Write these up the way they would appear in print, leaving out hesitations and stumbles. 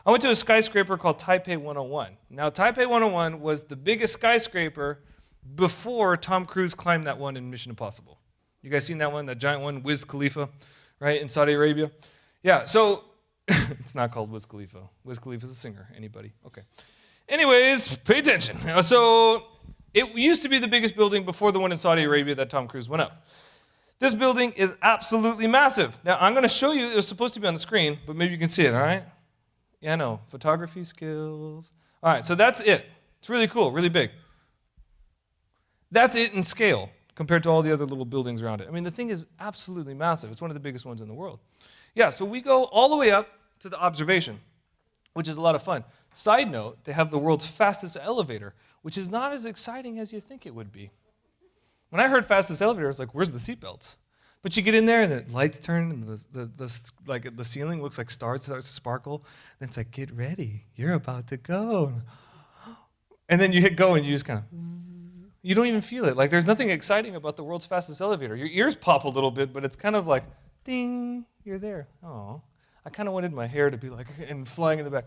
I went to a skyscraper called Taipei 101. Now, Taipei 101 was the biggest skyscraper before Tom Cruise climbed that one in Mission Impossible. You guys seen that one, that giant one, Wiz Khalifa, right, in Saudi Arabia? Yeah, so it's not called Wiz Khalifa. Wiz Khalifa's a singer. Anybody? Okay. Anyways, pay attention. So it used to be the biggest building before the one in Saudi Arabia that Tom Cruise went up. This building is absolutely massive. Now, I'm going to show you. It was supposed to be on the screen, but maybe you can see it, all right? Yeah, I know. Photography skills. All right, so that's it. It's really cool, really big. That's it in scale compared to all the other little buildings around it. I mean, the thing is absolutely massive. It's one of the biggest ones in the world. Yeah, so we go all the way up to the observation, which is a lot of fun. Side note, they have the world's fastest elevator, which is not as exciting as you think it would be. When I heard fastest elevator, I was like, where's the seatbelts? But you get in there and the lights turn and the ceiling looks like stars starts to sparkle. And it's like, get ready, you're about to go. And then you hit go and you just kind of, you don't even feel it. Like there's nothing exciting about the world's fastest elevator. Your ears pop a little bit, but it's kind of like, ding, you're there. Oh, I kind of wanted my hair to be like, and flying in the back.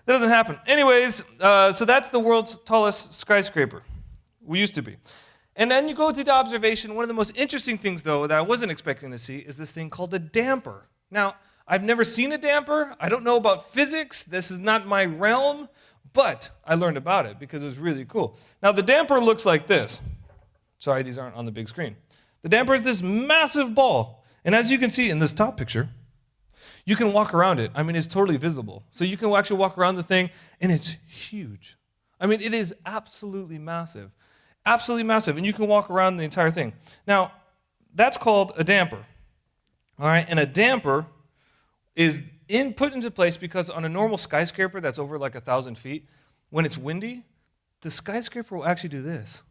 That doesn't happen. Anyways, so that's the world's tallest skyscraper. We used to be. And then you go to the observation. One of the most interesting things, though, that I wasn't expecting to see is this thing called a damper. Now, I've never seen a damper. I don't know about physics. This is not my realm. But I learned about it because it was really cool. Now, the damper looks like this. Sorry, these aren't on the big screen. The damper is this massive ball. And as you can see in this top picture, you can walk around it. I mean, it's totally visible. So you can actually walk around the thing, and it's huge. I mean, it is absolutely massive. Absolutely massive. And you can walk around the entire thing. Now, that's called a damper. All right? And a damper is put into place because on a normal skyscraper that's over like 1,000 feet, when it's windy, the skyscraper will actually do this,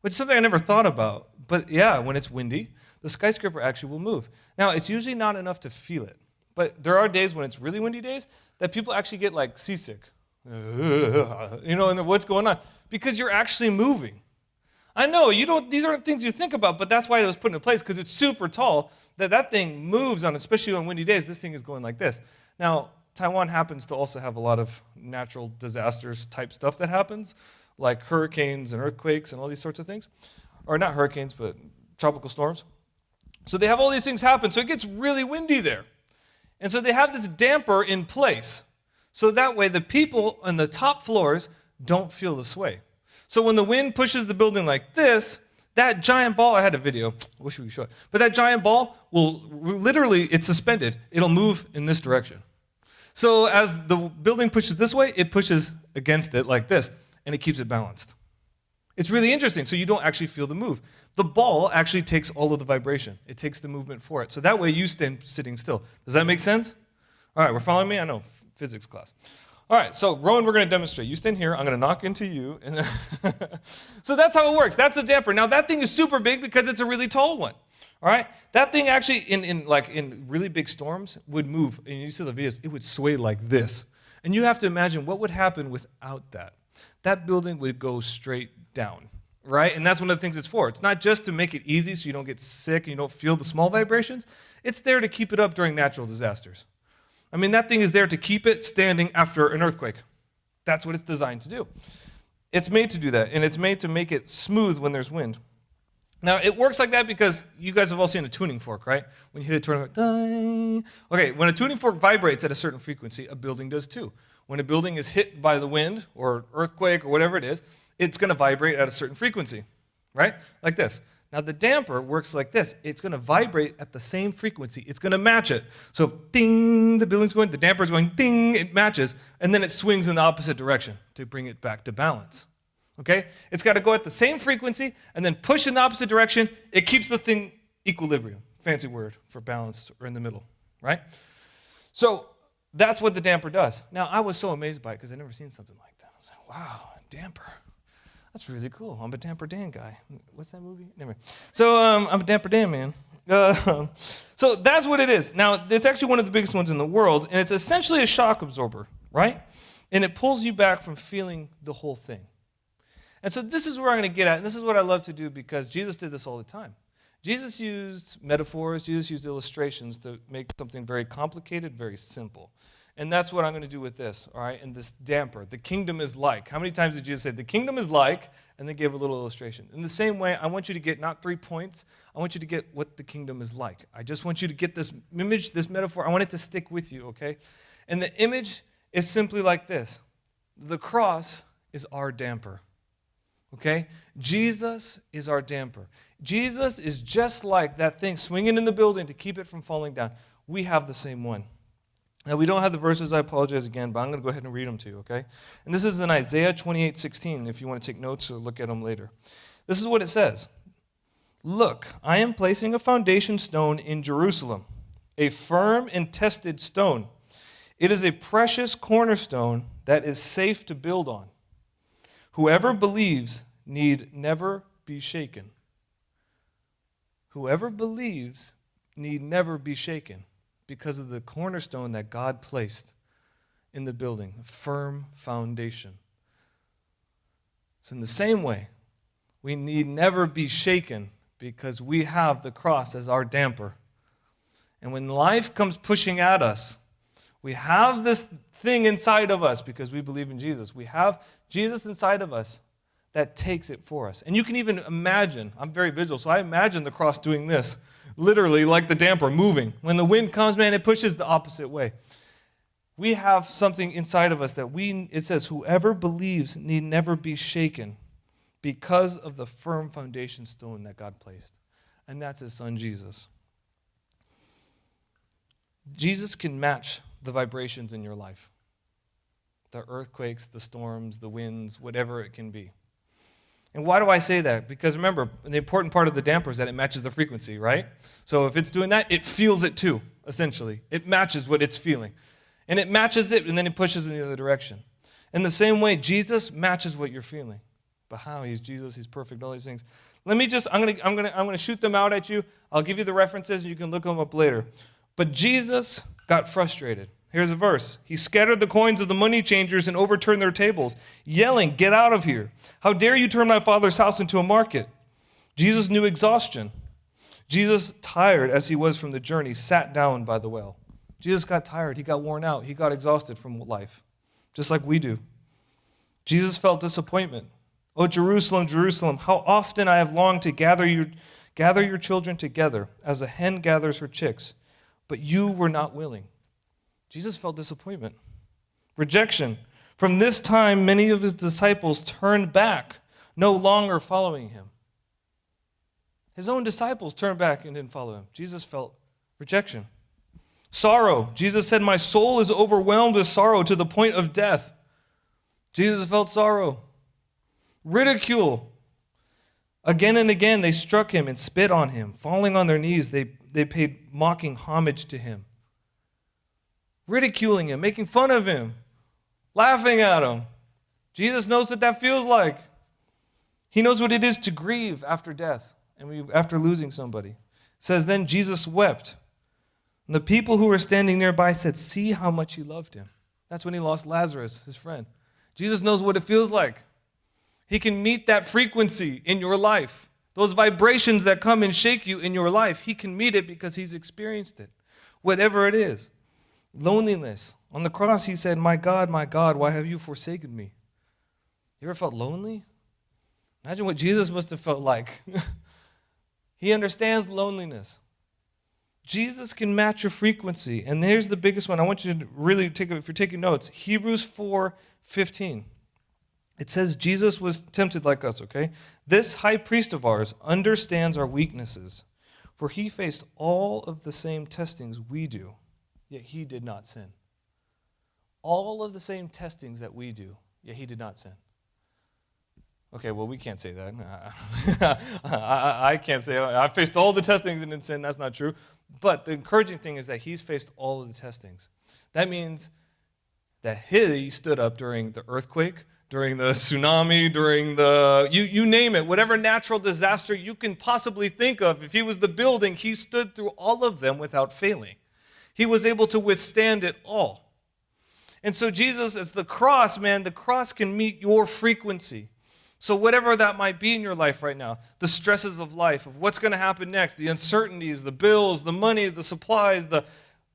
which is something I never thought about. But yeah, when it's windy, the skyscraper actually will move. Now, it's usually not enough to feel it. But there are days when it's really windy days that people actually get like seasick. You know, and what's going on? Because you're actually moving. I know, these aren't things you think about, but that's why it was put in place, because it's super tall, that thing moves on, especially on windy days. This thing is going like this. Now, Taiwan happens to also have a lot of natural disasters type stuff that happens, like hurricanes and earthquakes and all these sorts of things. Or not hurricanes, but tropical storms. So they have all these things happen, so it gets really windy there. And so they have this damper in place, so that way the people on the top floors don't feel the sway. So when the wind pushes the building like this, that giant ball, I had a video, I wish we could show it, but that giant ball will literally, it's suspended. It'll move in this direction. So as the building pushes this way, it pushes against it like this, and it keeps it balanced. It's really interesting, so you don't actually feel the move. The ball actually takes all of the vibration. It takes the movement for it. So that way you stand sitting still. Does that make sense? All right, we're following me? I know, physics class. All right, so Rowan, we're going to demonstrate. You stand here. I'm going to knock into you. And then so that's how it works. That's the damper. Now, that thing is super big because it's a really tall one. All right? That thing actually, in really big storms, would move. And you see the videos, it would sway like this. And you have to imagine what would happen without that. That building would go straight down, right? And that's one of the things it's for. It's not just to make it easy so you don't get sick and you don't feel the small vibrations. It's there to keep it up during natural disasters. I mean, that thing is there to keep it standing after an earthquake. That's what it's designed to do. It's made to do that, and it's made to make it smooth when there's wind. Now, it works like that because you guys have all seen a tuning fork, right? When you hit a tuning fork, okay, when a tuning fork vibrates at a certain frequency, a building does too. When a building is hit by the wind or earthquake or whatever it is, it's going to vibrate at a certain frequency, right? Like this. Now, the damper works like this. It's going to vibrate at the same frequency. It's going to match it. So, ding, the building's going, the damper's going, ding, it matches, and then it swings in the opposite direction to bring it back to balance. Okay? It's got to go at the same frequency and then push in the opposite direction. It keeps the thing equilibrium. Fancy word for balanced or in the middle, right? So, that's what the damper does. Now, I was so amazed by it because I'd never seen something like that. I was like, wow, a damper. That's really cool. I'm a Damper Dan guy. What's that movie? Anyway. So I'm a Damper Dan man. So that's what it is. Now, it's actually one of the biggest ones in the world, and it's essentially a shock absorber, right? And it pulls you back from feeling the whole thing. And so this is where I'm going to get at, and this is what I love to do because Jesus did this all the time. Jesus used metaphors, Jesus used illustrations to make something very complicated, very simple. And that's what I'm going to do with this, all right? And this damper. The kingdom is like. How many times did Jesus say, the kingdom is like, and then gave a little illustration? In the same way, I want you to get not 3 points. I want you to get what the kingdom is like. I just want you to get this image, this metaphor. I want it to stick with you, okay? And the image is simply like this. The cross is our damper, okay? Jesus is our damper. Jesus is just like that thing swinging in the building to keep it from falling down. We have the same one. Now, we don't have the verses, I apologize again, but I'm going to go ahead and read them to you, okay? And this is in Isaiah 28:16, if you want to take notes or look at them later. This is what it says. Look, I am placing a foundation stone in Jerusalem, a firm and tested stone. It is a precious cornerstone that is safe to build on. Whoever believes need never be shaken. Whoever believes need never be shaken. Because of the cornerstone that God placed in the building, a firm foundation. So in the same way, we need never be shaken because we have the cross as our damper. And when life comes pushing at us, we have this thing inside of us because we believe in Jesus. We have Jesus inside of us that takes it for us. And you can even imagine, I'm very visual, so I imagine the cross doing this. Literally like the damper, moving. When the wind comes, man, it pushes the opposite way. We have something inside of us that it says, whoever believes need never be shaken because of the firm foundation stone that God placed. And that's his son, Jesus. Jesus can match the vibrations in your life. The earthquakes, the storms, the winds, whatever it can be. And why do I say that? Because remember, the important part of the damper is that it matches the frequency, right? So if it's doing that, it feels it too, essentially. It matches what it's feeling. And it matches it, and then it pushes in the other direction. In the same way, Jesus matches what you're feeling. But how? He's Jesus, he's perfect, all these things. Let me just, I'm gonna shoot them out at you. I'll give you the references, and you can look them up later. But Jesus got frustrated. Here's a verse. He scattered the coins of the money changers and overturned their tables, yelling, "Get out of here. How dare you turn my father's house into a market?" Jesus knew exhaustion. Jesus, tired as he was from the journey, sat down by the well. Jesus got tired. He got worn out. He got exhausted from life, just like we do. Jesus felt disappointment. "Oh, Jerusalem, Jerusalem, how often I have longed to gather your children together as a hen gathers her chicks, but you were not willing." Jesus felt disappointment, rejection. From this time, many of his disciples turned back, no longer following him. His own disciples turned back and didn't follow him. Jesus felt rejection. Sorrow. Jesus said, "My soul is overwhelmed with sorrow to the point of death." Jesus felt sorrow. Ridicule. Again and again, they struck him and spit on him. Falling on their knees, they paid mocking homage to him. Ridiculing him, making fun of him, laughing at him. Jesus knows what that feels like. He knows what it is to grieve after death and after losing somebody. It says, then Jesus wept. And the people who were standing nearby said, "See how much he loved him." That's when he lost Lazarus, his friend. Jesus knows what it feels like. He can meet that frequency in your life. Those vibrations that come and shake you in your life, he can meet it because he's experienced it. Whatever it is. Loneliness. On the cross, he said, my God, why have you forsaken me?" You ever felt lonely? Imagine what Jesus must have felt like. He understands loneliness. Jesus can match your frequency. And here's the biggest one. I want you to really take it, if you're taking notes, Hebrews 4:15. It says Jesus was tempted like us, okay? "This high priest of ours understands our weaknesses, for he faced all of the same testings we do, yet he did not sin." All of the same testings that we do, yet he did not sin. Okay, well, we can't say that. I can't say I faced all the testings and didn't sin. That's not true. But the encouraging thing is that he's faced all of the testings. That means that he stood up during the earthquake, during the tsunami, during the, you name it, whatever natural disaster you can possibly think of. If he was the building, he stood through all of them without failing. He was able to withstand it all. And so Jesus, as the cross, man, the cross can meet your frequency. So whatever that might be in your life right now, the stresses of life, of what's going to happen next, the uncertainties, the bills, the money, the supplies, the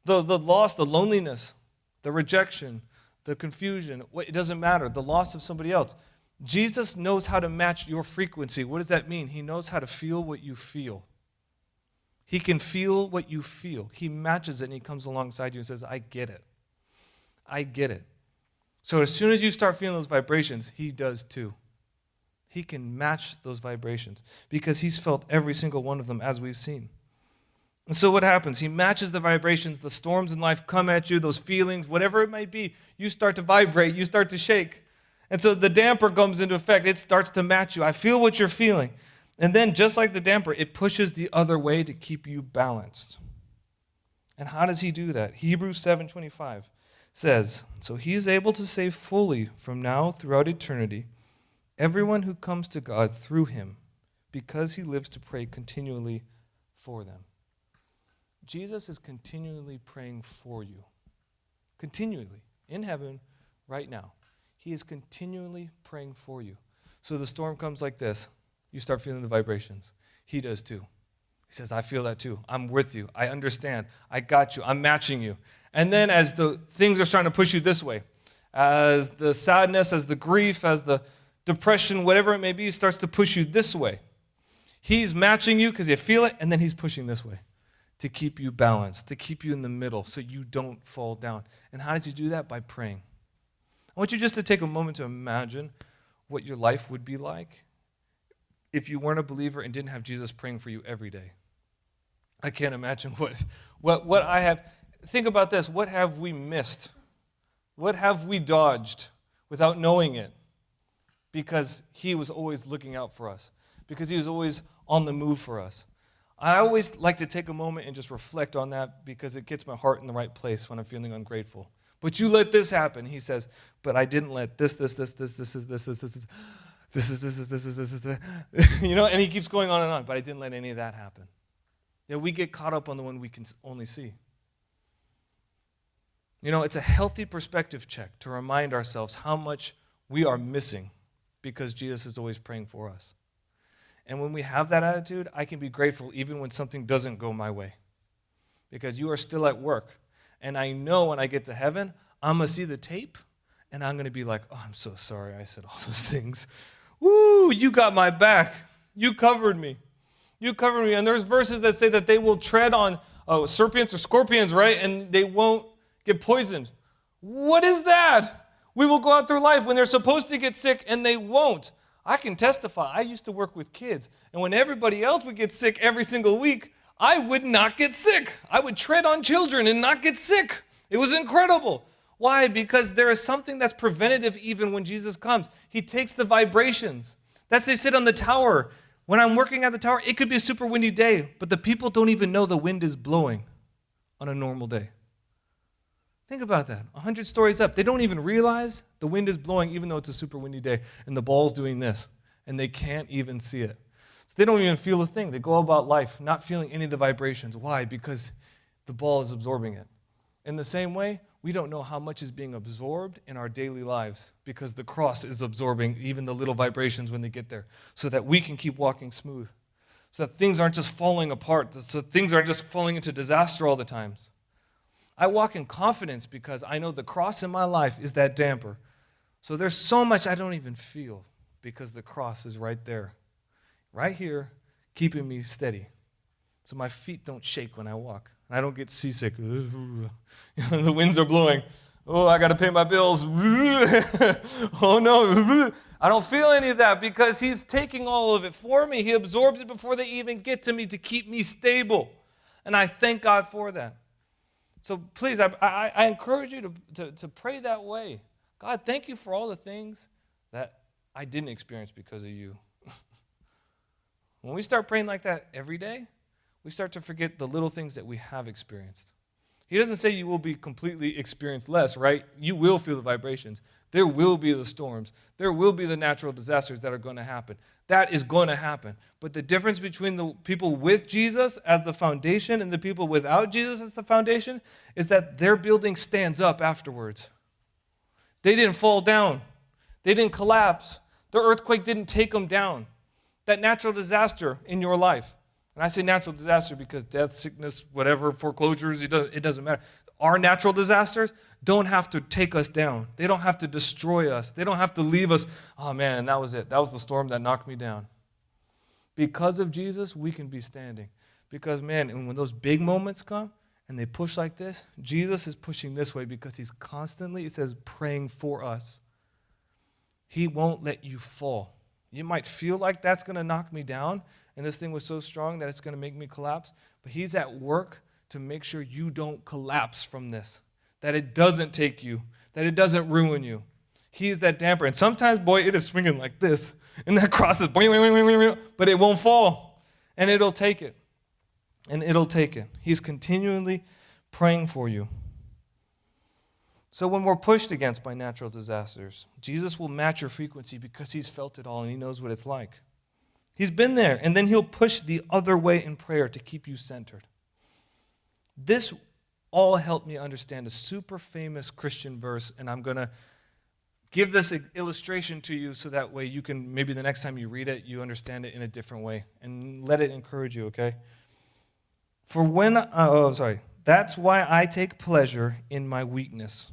loss, the loneliness, the rejection, the confusion, it doesn't matter, the loss of somebody else. Jesus knows how to match your frequency. What does that mean? He knows how to feel what you feel. He can feel what you feel. He matches it and he comes alongside you and says, I get it. I get it. So as soon as you start feeling those vibrations, he does too. He can match those vibrations because he's felt every single one of them as we've seen. And so what happens? He matches the vibrations. The storms in life come at you, those feelings, whatever it might be. You start to vibrate. You start to shake. And so the damper comes into effect. It starts to match you. I feel what you're feeling. And then just like the damper, it pushes the other way to keep you balanced. And how does he do that? Hebrews 7:25 says, so he is able to save fully from now throughout eternity everyone who comes to God through him because he lives to pray continually for them. Jesus is continually praying for you. Continually. In heaven, right now. He is continually praying for you. So the storm comes like this. You start feeling the vibrations. He does too. He says, I feel that too. I'm with you. I understand. I got you. I'm matching you. And then as the things are trying to push you this way, as the sadness, as the grief, as the depression, whatever it may be, starts to push you this way. He's matching you because you feel it, and then he's pushing this way to keep you balanced, to keep you in the middle so you don't fall down. And how does he do that? By praying. I want you just to take a moment to imagine what your life would be like if you weren't a believer and didn't have Jesus praying for you every day. I can't imagine what I have. Think about this. What have we missed? What have we dodged without knowing it? Because he was always looking out for us. Because he was always on the move for us. I always like to take a moment and just reflect on that because it gets my heart in the right place when I'm feeling ungrateful. But you let this happen, he says, but I didn't let this, you know, and he keeps going on and on, but I didn't let any of that happen. Yeah, we get caught up on the one we can only see. You know, it's a healthy perspective check to remind ourselves how much we are missing because Jesus is always praying for us. And when we have that attitude, I can be grateful even when something doesn't go my way because you are still at work. And I know when I get to heaven, I'm going to see the tape, and I'm going to be like, oh, I'm so sorry I said all those things. Woo, you got my back. You covered me. You covered me. And there's verses that say that they will tread on serpents or scorpions, right? And they won't get poisoned. What is that? We will go out through life when they're supposed to get sick, and they won't. I can testify. I used to work with kids, and when everybody else would get sick every single week, I would not get sick. I would tread on children and not get sick. It was incredible. Why? Because there is something that's preventative even when Jesus comes. He takes the vibrations. That's they sit on the tower. When I'm working at the tower, it could be a super windy day, but the people don't even know the wind is blowing on a normal day. Think about that. 100 stories up. They don't even realize the wind is blowing even though it's a super windy day and the ball's doing this, and they can't even see it. So they don't even feel a thing. They go about life not feeling any of the vibrations. Why? Because the ball is absorbing it. In the same way, we don't know how much is being absorbed in our daily lives because the cross is absorbing even the little vibrations when they get there so that we can keep walking smooth, so that things aren't just falling apart, so things aren't just falling into disaster all the times. I walk in confidence because I know the cross in my life is that damper. So there's so much I don't even feel because the cross is right there. Right here, keeping me steady. So my feet don't shake when I walk. And I don't get seasick. The winds are blowing. Oh, I got to pay my bills. Oh, no. I don't feel any of that because he's taking all of it for me. He absorbs it before they even get to me to keep me stable. And I thank God for that. So please, I encourage you to pray that way. God, thank you for all the things that I didn't experience because of you. When we start praying like that every day, we start to forget the little things that we have experienced. He doesn't say you will be completely experienced less, right? You will feel the vibrations. There will be the storms. There will be the natural disasters that are going to happen. That is going to happen. But the difference between the people with Jesus as the foundation and the people without Jesus as the foundation is that their building stands up afterwards. They didn't fall down. They didn't collapse. The earthquake didn't take them down. That natural disaster in your life, and I say natural disaster because death, sickness, whatever, foreclosures, it doesn't matter. Our natural disasters don't have to take us down. They don't have to destroy us. They don't have to leave us, oh man, that was it. That was the storm that knocked me down. Because of Jesus, we can be standing. Because, man, and when those big moments come and they push like this, Jesus is pushing this way because he's constantly, it says, praying for us. He won't let you fall. You might feel like that's going to knock me down, and this thing was so strong that it's going to make me collapse, but he's at work to make sure you don't collapse from this, that it doesn't take you, that it doesn't ruin you. He is that damper. And sometimes, boy, it is swinging like this, and that cross is, but it won't fall, and it'll take it. And it'll take it. He's continually praying for you. So when we're pushed against by natural disasters, Jesus will match your frequency because he's felt it all and he knows what it's like. He's been there, and then he'll push the other way in prayer to keep you centered. This all helped me understand a super famous Christian verse, and I'm going to give this illustration to you so that way you can, maybe the next time you read it, you understand it in a different way, and let it encourage you, okay? That's why I take pleasure in my weakness,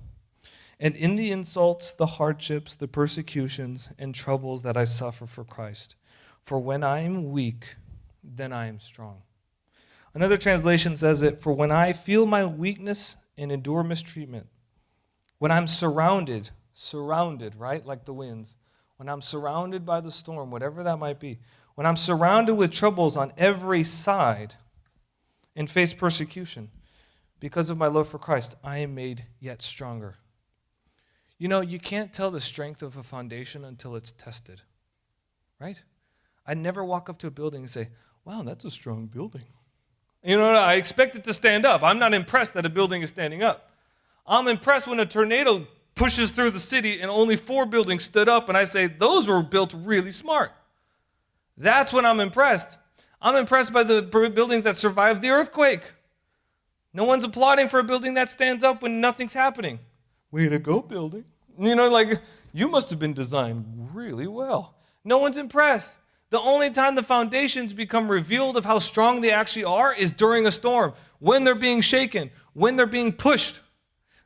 and in the insults, the hardships, the persecutions, and troubles that I suffer for Christ. For when I am weak, then I am strong. Another translation says it, for when I feel my weakness and endure mistreatment, when I'm surrounded, right, like the winds, when I'm surrounded by the storm, whatever that might be, when I'm surrounded with troubles on every side, and face persecution. Because of my love for Christ, I am made yet stronger. You know, you can't tell the strength of a foundation until it's tested, right? I never walk up to a building and say, wow, that's a strong building. You know, I expect it to stand up. I'm not impressed that a building is standing up. I'm impressed when a tornado pushes through the city and only 4 buildings stood up, and I say, those were built really smart. That's when I'm impressed. I'm impressed by the buildings that survived the earthquake. No one's applauding for a building that stands up when nothing's happening. Way to go, building. You know, like, you must have been designed really well. No one's impressed. The only time the foundations become revealed of how strong they actually are is during a storm, when they're being shaken, when they're being pushed.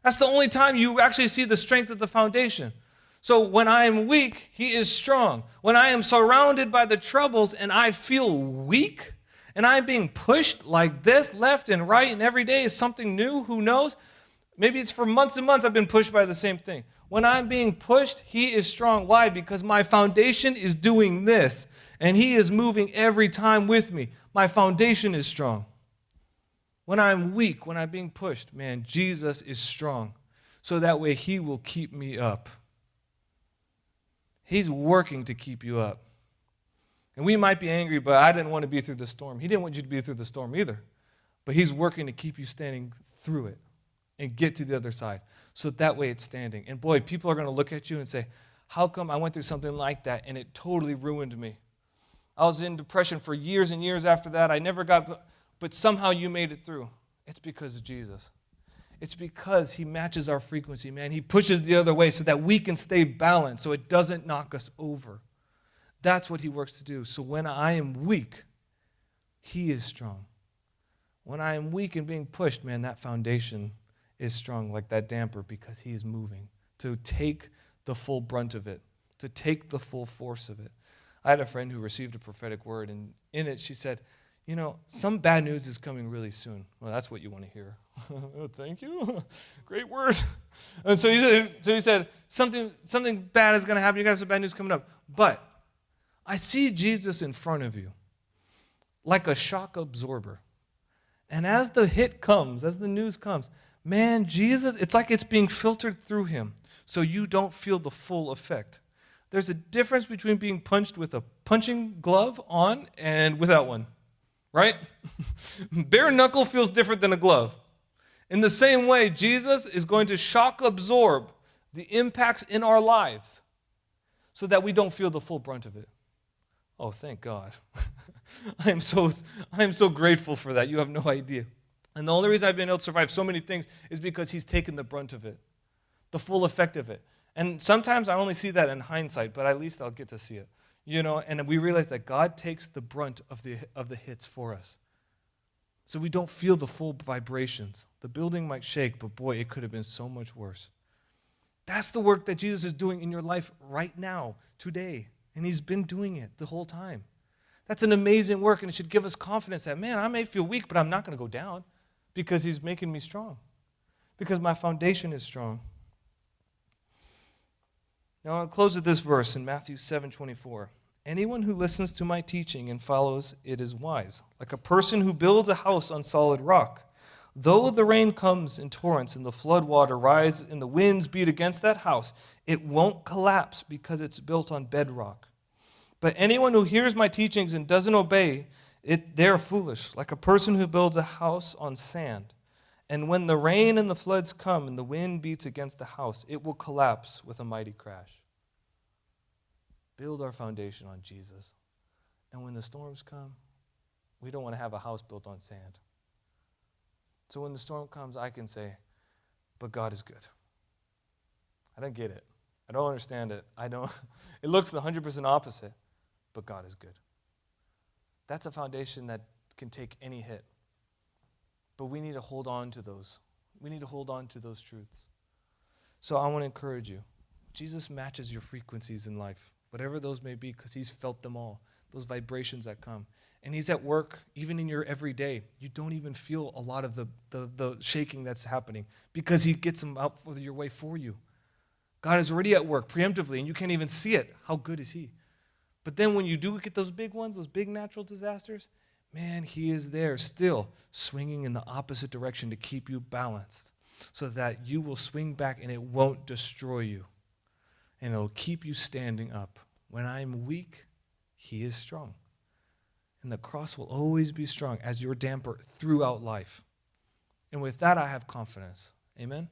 That's the only time you actually see the strength of the foundation. So when I am weak, he is strong. When I am surrounded by the troubles and I feel weak, and I'm being pushed like this, left and right, and every day is something new, who knows? Maybe it's for months and months I've been pushed by the same thing. When I'm being pushed, he is strong. Why? Because my foundation is doing this, and he is moving every time with me. My foundation is strong. When I'm weak, when I'm being pushed, man, Jesus is strong. So that way he will keep me up. He's working to keep you up. And we might be angry, but I didn't want to be through the storm. He didn't want you to be through the storm either. But he's working to keep you standing through it and get to the other side. So that way it's standing. And boy, people are going to look at you and say, how come I went through something like that and it totally ruined me? I was in depression for years and years after that. I never got, but somehow you made it through. It's because of Jesus. It's because he matches our frequency, man. He pushes the other way so that we can stay balanced, so it doesn't knock us over. That's what he works to do. So when I am weak, he is strong. When I am weak and being pushed, man, that foundation is strong like that damper because he is moving to take the full brunt of it, to take the full force of it. I had a friend who received a prophetic word, and in it she said, you know, some bad news is coming really soon. Well, that's what you want to hear. Oh, thank you. Great word. And so he said, something bad is going to happen. You got some bad news coming up. But I see Jesus in front of you like a shock absorber. And as the hit comes, as the news comes, man, Jesus, it's like it's being filtered through him so you don't feel the full effect. There's a difference between being punched with a punching glove on and without one. Right? Bare knuckle feels different than a glove. In the same way, Jesus is going to shock absorb the impacts in our lives so that we don't feel the full brunt of it. Oh, thank God. I am so grateful for that. You have no idea. And the only reason I've been able to survive so many things is because he's taken the brunt of it, the full effect of it. And sometimes I only see that in hindsight, but at least I'll get to see it. You know, and we realize that God takes the brunt of the hits for us. so we don't feel the full vibrations. The building might shake, but boy, it could have been so much worse. That's the work that Jesus is doing in your life right now, today. And he's been doing it the whole time. That's an amazing work, and it should give us confidence that, man, I may feel weak, but I'm not going to go down because he's making me strong, because my foundation is strong. Now I'll close with this verse in Matthew 7:24. Anyone who listens to my teaching and follows it is wise, like a person who builds a house on solid rock. Though the rain comes in torrents and the flood water rise and the winds beat against that house, it won't collapse because it's built on bedrock. But anyone who hears my teachings and doesn't obey it, they're foolish, like a person who builds a house on sand. And when the rain and the floods come and the wind beats against the house, it will collapse with a mighty crash. Build our foundation on Jesus. And when the storms come, we don't want to have a house built on sand. So when the storm comes, I can say, but God is good. I don't get it. I don't understand it. It looks the 100% opposite, but God is good. That's a foundation that can take any hit. But we need to hold on to those. We need to hold on to those truths. So I want to encourage you. Jesus matches your frequencies in life, whatever those may be, because he's felt them all, those vibrations that come. And he's at work even in your everyday. You don't even feel a lot of the shaking that's happening because he gets them out for your way for you. God is already at work preemptively, and you can't even see it. How good is he? But then when you do get those big ones, those big natural disasters, man, he is there still swinging in the opposite direction to keep you balanced so that you will swing back and it won't destroy you. And it'll keep you standing up. When I'm weak, he is strong. And the cross will always be strong as your damper throughout life. And with that, I have confidence. Amen?